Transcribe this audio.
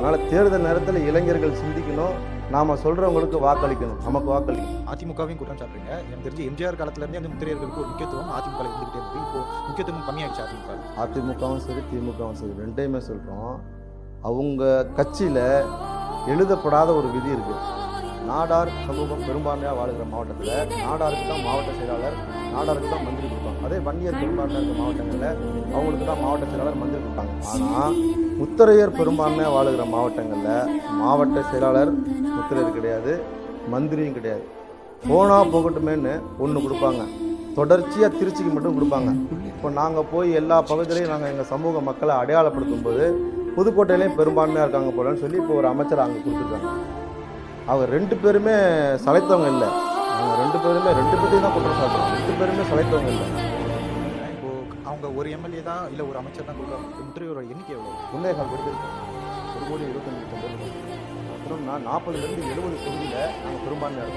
அதனால் தேர்தல் நேரத்தில் இளைஞர்கள் சிந்திக்கணும், நாம் சொல்கிறவங்களுக்கு வாக்களிக்கணும், நமக்கு வாக்களிக்கணும். அதிமுகவையும் குற்றம் சாட்டுறீங்க. எனக்கு தெரிஞ்சு எம்ஜிஆர் காலத்துலேருந்தே அந்த முத்திரையர்களுக்கு ஒரு முக்கியத்துவம் அதிமுக இருந்துகிட்டே இருந்தது. இப்போ முக்கியத்துவம் கம்மியாயிடுச்சு அதிமுக. அதிமுகவும் சரி திமுகவும் சரி ரெண்டையுமே சொல்கிறோம். அவங்க கட்சியில் எழுதப்படாத ஒரு விதி இருக்குது. நாடார் சமூகம் பெரும்பான்மையாக வாழுகிற மாவட்டத்தில் நாடாருக்கு தான் மாவட்ட செயலாளர், நாடாருக்கு தான் மந்திரி கொடுப்பாங்க. அதே வன்னியர் பெரும்பான்மையாக இருக்கிற மாவட்டங்களில் அவங்களுக்கு தான் மாவட்ட செயலாளர், மந்திரி கொடுப்பாங்க. ஆனால் முத்திரையர் பெரும்பான்மையாக வாழுகிற மாவட்டங்களில் மாவட்ட செயலாளர் முத்திரையர் கிடையாது, மந்திரியும் கிடையாது. போனால் போகட்டுமேன்னு ஒன்று கொடுப்பாங்க, தொடர்ச்சியாக திருச்சிக்கு மட்டும் கொடுப்பாங்க. இப்போ நாங்கள் போய் எல்லா பகுதியிலையும் நாங்கள் எங்கள் சமூக மக்களை அடையாளப்படுத்தும் போது புதுக்கோட்டையிலையும் பெரும்பான்மையாக இருக்காங்க போலன்னு சொல்லி இப்போ ஒரு அமைச்சர் அங்கே கொடுத்துருக்காங்க. அவங்க ரெண்டு பேருமே சளைத்தவங்க இல்லை. அவங்க ரெண்டு பேர்த்தையும் தான் குற்றம் சாட்டுறோம். ரெண்டு பேருமே சளைத்தவங்க இல்லை. இப்போ அவங்க ஒரு எம்எல்ஏ தான் இல்லை ஒரு அமைச்சர் தான் கொடுக்குறாங்க. முத்திரையோட எண்ணிக்கை எவ்வளோ? 1.25 கோடி இருக்கோம். 1,25,00,000 பேர். அப்புறம் நான் 40லேருந்து 70 தொகுதியில் நாங்கள் பெரும்பான்மையாக இருக்கோம்.